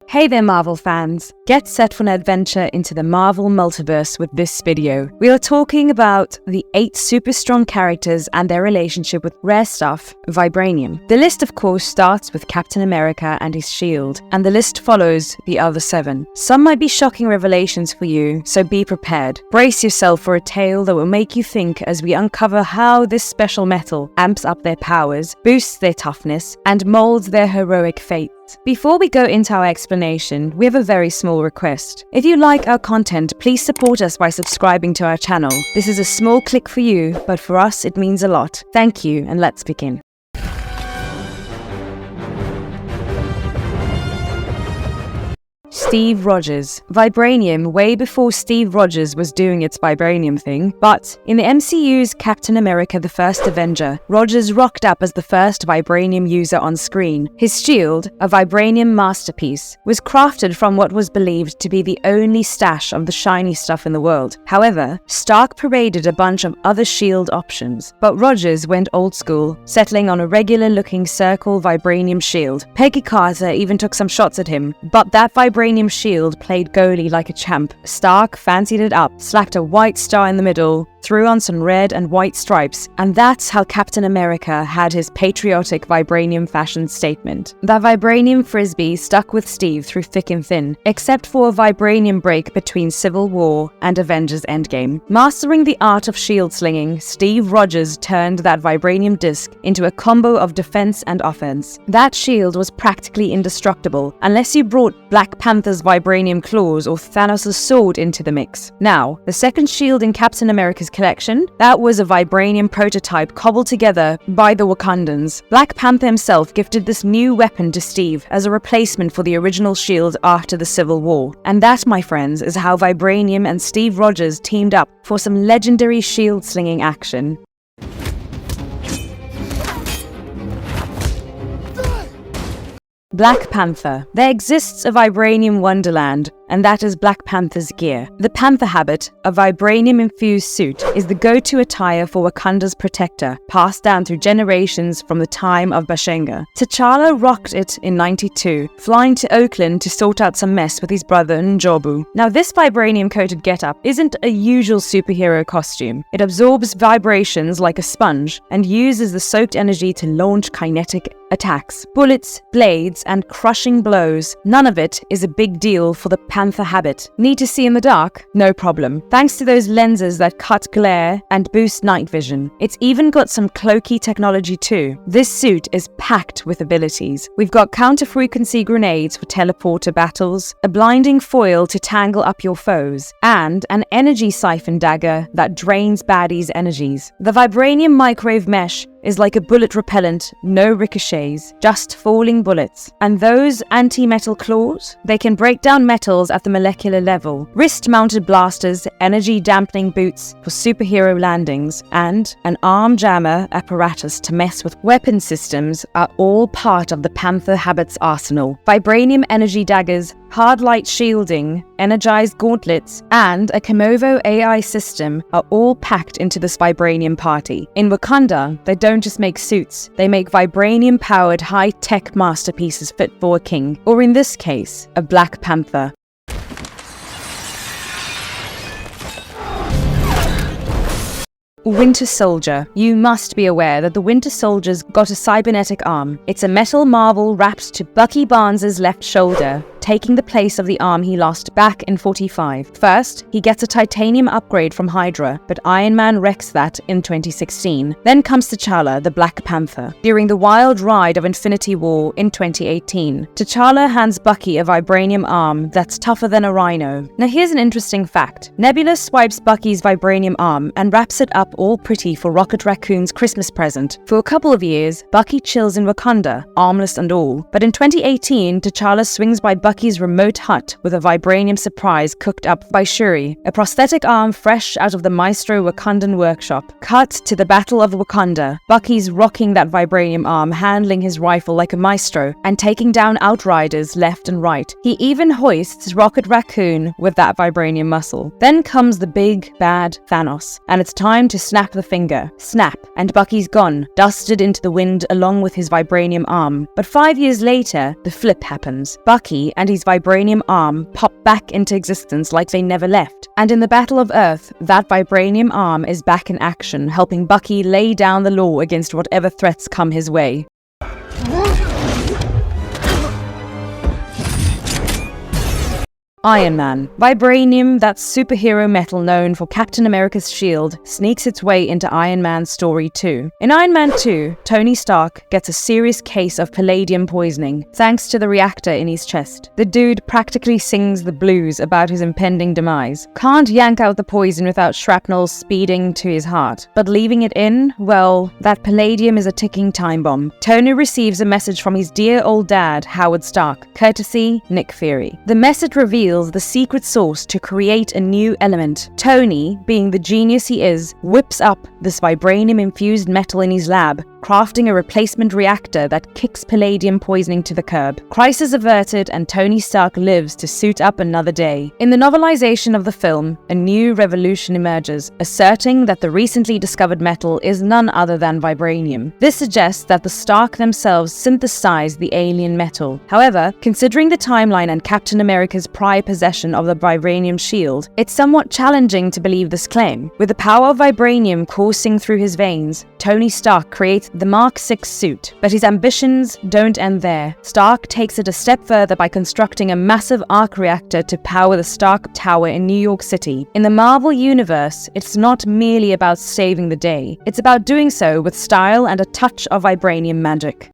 Hey there Marvel fans! Get set for an adventure into the Marvel multiverse with this video. We are talking about the 8 super strong characters and their relationship with rare stuff, Vibranium. The list of course starts with Captain America and his shield, and the list follows the other 7. Some might be shocking revelations for you, so be prepared. Brace yourself for a tale that will make you think as we uncover how this special metal amps up their powers, boosts their toughness, and molds their heroic fate. Before we go into our explanation, we have a very small request. If you like our content, please support us by subscribing to our channel. This is a small click for you, but for us it means a lot. Thank you, and let's begin. Steve Rogers. Vibranium way before Steve Rogers was doing its Vibranium thing, but in the MCU's Captain America the First Avenger, Rogers rocked up as the first Vibranium user on screen. His shield, a Vibranium masterpiece, was crafted from what was believed to be the only stash of the shiny stuff in the world. However, Stark paraded a bunch of other shield options, but Rogers went old school, settling on a regular-looking circle Vibranium shield. Peggy Carter even took some shots at him, but that Vibranium shield played goalie like a champ. Stark fancied it up, slapped a white star in the middle, threw on some red and white stripes, and that's how Captain America had his patriotic Vibranium fashion statement. That Vibranium frisbee stuck with Steve through thick and thin, except for a Vibranium break between Civil War and Avengers Endgame. Mastering the art of shield slinging, Steve Rogers turned that Vibranium disc into a combo of defense and offense. That shield was practically indestructible, unless you brought Black Panther's Vibranium claws or Thanos' sword into the mix. Now, the second shield in Captain America's collection, that was a Vibranium prototype cobbled together by the Wakandans. Black Panther himself gifted this new weapon to Steve as a replacement for the original shield after the Civil War. And that, my friends, is how Vibranium and Steve Rogers teamed up for some legendary shield slinging action. Black Panther. There exists a Vibranium wonderland, and that is Black Panther's gear. The Panther habit, a Vibranium-infused suit, is the go-to attire for Wakanda's protector, passed down through generations from the time of Bashenga. T'Challa rocked it in '92, flying to Oakland to sort out some mess with his brother Njobu. Now this Vibranium-coated getup isn't a usual superhero costume. It absorbs vibrations like a sponge, and uses the soaked energy to launch kinetic attacks, bullets, blades, and crushing blows. None of it is a big deal for the Panther habit. Need to see in the dark? No problem. Thanks to those lenses that cut glare and boost night vision. It's even got some cloaky technology too. This suit is packed with abilities. We've got counter-frequency grenades for teleporter battles, a blinding foil to tangle up your foes, and an energy siphon dagger that drains baddies' energies. The Vibranium microwave mesh is like a bullet repellent, no ricochets, just falling bullets. And those anti-metal claws? They can break down metals at the molecular level. Wrist-mounted blasters, energy-dampening boots for superhero landings, and an arm jammer apparatus to mess with weapon systems are all part of the Panther habit's arsenal. Vibranium energy daggers, hard light shielding, energized gauntlets, and a Komovo AI system are all packed into this Vibranium party. In Wakanda, they don't just make suits, they make Vibranium-powered high-tech masterpieces fit for a king, or in this case, a Black Panther. Winter Soldier. You must be aware that the Winter Soldier's got a cybernetic arm. It's a metal marble wrapped to Bucky Barnes' left shoulder, taking the place of the arm he lost back in '45. First, he gets a titanium upgrade from Hydra, but Iron Man wrecks that in 2016. Then comes T'Challa, the Black Panther. During the wild ride of Infinity War in 2018, T'Challa hands Bucky a Vibranium arm that's tougher than a rhino. Now here's an interesting fact. Nebula swipes Bucky's Vibranium arm and wraps it up all pretty for Rocket Raccoon's Christmas present. For a couple of years, Bucky chills in Wakanda, armless and all. But in 2018, T'Challa swings by Bucky's remote hut with a Vibranium surprise cooked up by Shuri, a prosthetic arm fresh out of the Maestro Wakandan workshop. Cut to the Battle of Wakanda. Bucky's rocking that Vibranium arm, handling his rifle like a maestro, and taking down outriders left and right. He even hoists Rocket Raccoon with that Vibranium muscle. Then comes the big, bad Thanos, and it's time to snap the finger. Snap, and Bucky's gone, dusted into the wind along with his Vibranium arm. But 5 years later, the flip happens. Bucky and his vibranium arm pop back into existence like they never left. And in the Battle of Earth, that vibranium arm is back in action, helping Bucky lay down the law against whatever threats come his way. Iron Man. Vibranium, that superhero metal known for Captain America's shield, sneaks its way into Iron Man's story too. In Iron Man 2, Tony Stark gets a serious case of palladium poisoning, thanks to the reactor in his chest. The dude practically sings the blues about his impending demise. Can't yank out the poison without shrapnel speeding to his heart. But leaving it in, well, that palladium is a ticking time bomb. Tony receives a message from his dear old dad, Howard Stark, courtesy Nick Fury. The message reveals the secret source to create a new element. Tony, being the genius he is, whips up this vibranium-infused metal in his lab, crafting a replacement reactor that kicks palladium poisoning to the curb. Crisis averted, and Tony Stark lives to suit up another day. In the novelization of the film, a new revolution emerges, asserting that the recently discovered metal is none other than vibranium. This suggests that the Stark themselves synthesized the alien metal. However, considering the timeline and Captain America's prior possession of the vibranium shield, it's somewhat challenging to believe this claim. With the power of vibranium coursing through his veins, Tony Stark creates the Mark 6 suit, but his ambitions don't end there. Stark takes it a step further by constructing a massive arc reactor to power the Stark Tower in New York City. In the Marvel Universe, it's not merely about saving the day. It's about doing so with style and a touch of vibranium magic.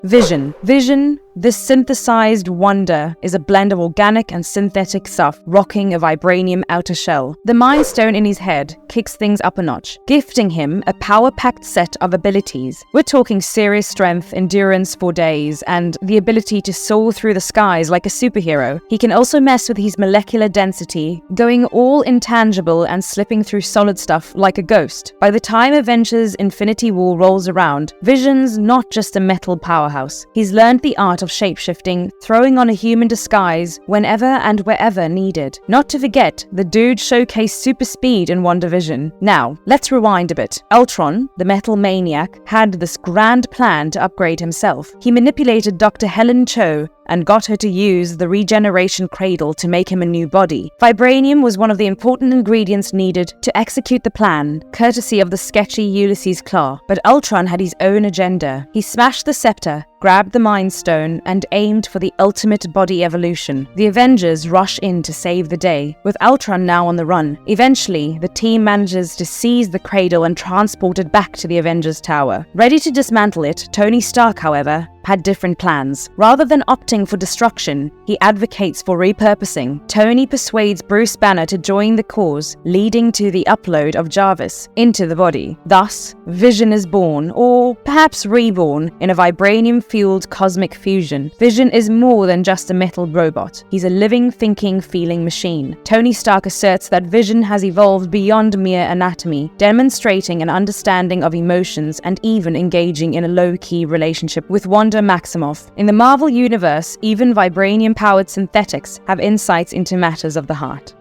Vision. Vision, this synthesized wonder, is a blend of organic and synthetic stuff rocking a vibranium outer shell. The Mind Stone in his head kicks things up a notch, gifting him a power-packed set of abilities. We're talking serious strength, endurance for days, and the ability to soar through the skies like a superhero. He can also mess with his molecular density, going all intangible and slipping through solid stuff like a ghost. By the time Avengers Infinity War rolls around, Vision's not just a metal powerhouse. He's learned the art of shapeshifting, throwing on a human disguise whenever and wherever needed. Not to forget, the dude showcased super speed in WandaVision. Now, let's rewind a bit. Ultron, the metal maniac, had this grand plan to upgrade himself. He manipulated Dr. Helen Cho and got her to use the regeneration cradle to make him a new body. Vibranium was one of the important ingredients needed to execute the plan, courtesy of the sketchy Ulysses Klaue. But Ultron had his own agenda. He smashed the scepter, grabbed the Mind Stone, and aimed for the ultimate body evolution. The Avengers rush in to save the day, with Ultron now on the run. Eventually, the team manages to seize the cradle and transport it back to the Avengers Tower. Ready to dismantle it, Tony Stark, however, had different plans. Rather than opting for destruction, he advocates for repurposing. Tony persuades Bruce Banner to join the cause, leading to the upload of Jarvis into the body. Thus, Vision is born, or perhaps reborn, in a vibranium-fueled cosmic fusion. Vision is more than just a metal robot. He's a living, thinking, feeling machine. Tony Stark asserts that Vision has evolved beyond mere anatomy, demonstrating an understanding of emotions and even engaging in a low-key relationship with Wanda Maximoff. In the Marvel Universe, even vibranium-powered synthetics have insights into matters of the heart.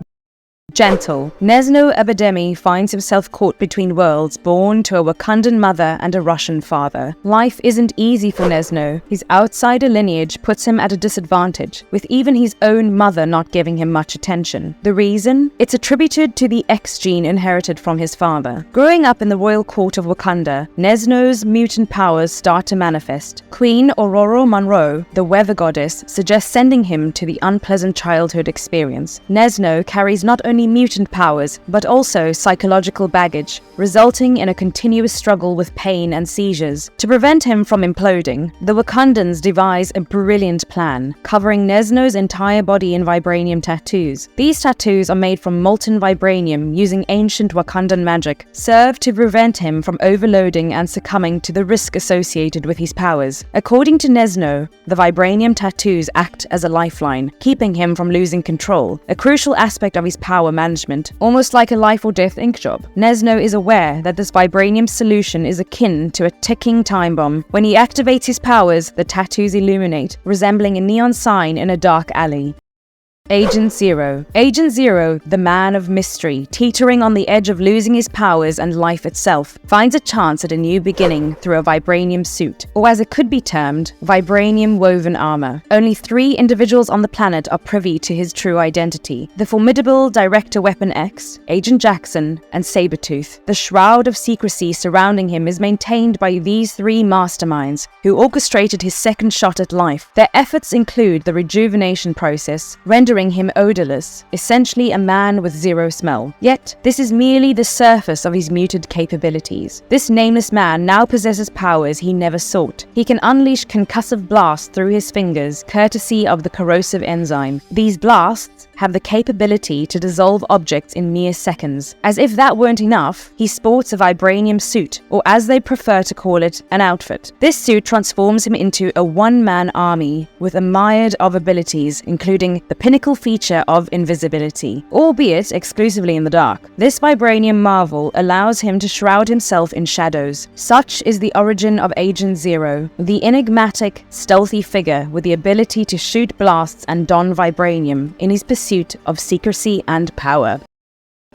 Gentle. Nzno Abedemi finds himself caught between worlds, born to a Wakandan mother and a Russian father. Life isn't easy for Nzno. His outsider lineage puts him at a disadvantage, with even his own mother not giving him much attention. The reason? It's attributed to the X gene inherited from his father. Growing up in the royal court of Wakanda, Nzno's mutant powers start to manifest. Queen Aurora Monroe, the weather goddess, suggests sending him to the unpleasant childhood experience. Nzno carries not only mutant powers, but also psychological baggage, resulting in a continuous struggle with pain and seizures. To prevent him from imploding, the Wakandans devise a brilliant plan, covering Nzno's entire body in vibranium tattoos. These tattoos are made from molten vibranium using ancient Wakandan magic, serve to prevent him from overloading and succumbing to the risk associated with his powers. According to Nzno, the vibranium tattoos act as a lifeline, keeping him from losing control, a crucial aspect of his power management, almost like a life or death ink job. Nzno is aware that this vibranium solution is akin to a ticking time bomb. When he activates his powers, the tattoos illuminate, resembling a neon sign in a dark alley. Agent Zero. Agent Zero, the man of mystery, teetering on the edge of losing his powers and life itself, finds a chance at a new beginning through a vibranium suit, or as it could be termed, vibranium woven armor. Only 3 individuals on the planet are privy to his true identity: the formidable Director Weapon X, Agent Jackson, and Sabretooth. The shroud of secrecy surrounding him is maintained by these 3 masterminds, who orchestrated his second shot at life. Their efforts include the rejuvenation process, rendering him odorless, essentially a man with zero smell. Yet, this is merely the surface of his muted capabilities. This nameless man now possesses powers he never sought. He can unleash concussive blasts through his fingers, courtesy of the corrosive enzyme. These blasts have the capability to dissolve objects in mere seconds. As if that weren't enough, he sports a vibranium suit, or as they prefer to call it, an outfit. This suit transforms him into a one-man army with a myriad of abilities, including the pinnacle feature of invisibility, albeit exclusively in the dark. This vibranium marvel allows him to shroud himself in shadows. Such is the origin of Agent Zero, the enigmatic, stealthy figure with the ability to shoot blasts and don vibranium in his pursuit of secrecy and power.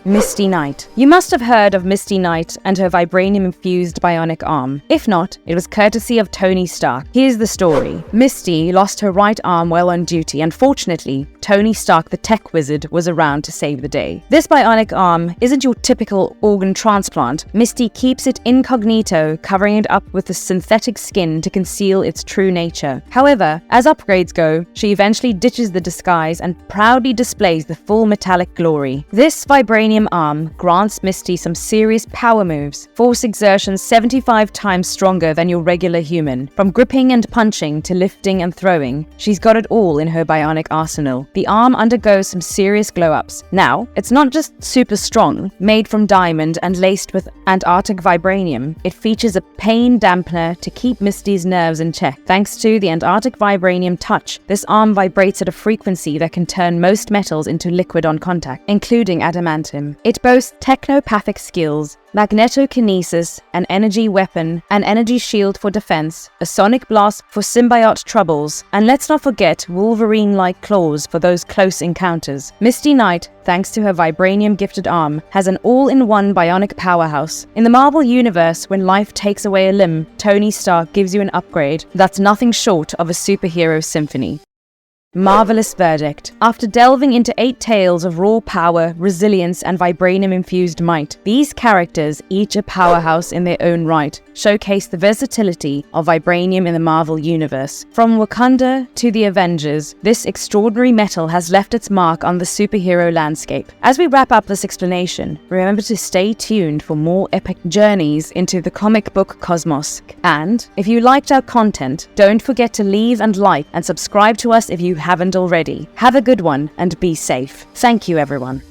Misty Knight. You must have heard of Misty Knight and her vibranium-infused bionic arm. If not, it was courtesy of Tony Stark. Here's the story. Misty lost her right arm while on duty, and fortunately, Tony Stark, the tech wizard, was around to save the day. This bionic arm isn't your typical organ transplant. Misty keeps it incognito, covering it up with a synthetic skin to conceal its true nature. However, as upgrades go, she eventually ditches the disguise and proudly displays the full metallic glory. This vibranium arm grants Misty some serious power moves, force exertion 75 times stronger than your regular human. From gripping and punching to lifting and throwing, she's got it all in her bionic arsenal. The arm undergoes some serious glow-ups. Now, it's not just super strong, made from diamond and laced with Antarctic vibranium. It features a pain dampener to keep Misty's nerves in check. Thanks to the Antarctic vibranium touch, this arm vibrates at a frequency that can turn most metals into liquid on contact, including adamantium. It boasts technopathic skills, magnetokinesis, an energy weapon, an energy shield for defense, a sonic blast for symbiote troubles, and let's not forget Wolverine-like claws for those close encounters. Misty Knight, thanks to her vibranium-gifted arm, has an all-in-one bionic powerhouse. In the Marvel Universe, when life takes away a limb, Tony Stark gives you an upgrade that's nothing short of a superhero symphony. Marvelous verdict. After delving into 8 tales of raw power, resilience, and vibranium-infused might, these characters, each a powerhouse in their own right, showcase the versatility of vibranium in the Marvel Universe. From Wakanda to the Avengers, this extraordinary metal has left its mark on the superhero landscape. As we wrap up this explanation, remember to stay tuned for more epic journeys into the comic book cosmos. And if you liked our content, don't forget to leave and like and subscribe to us if you haven't already. Have a good one and be safe. Thank you, everyone.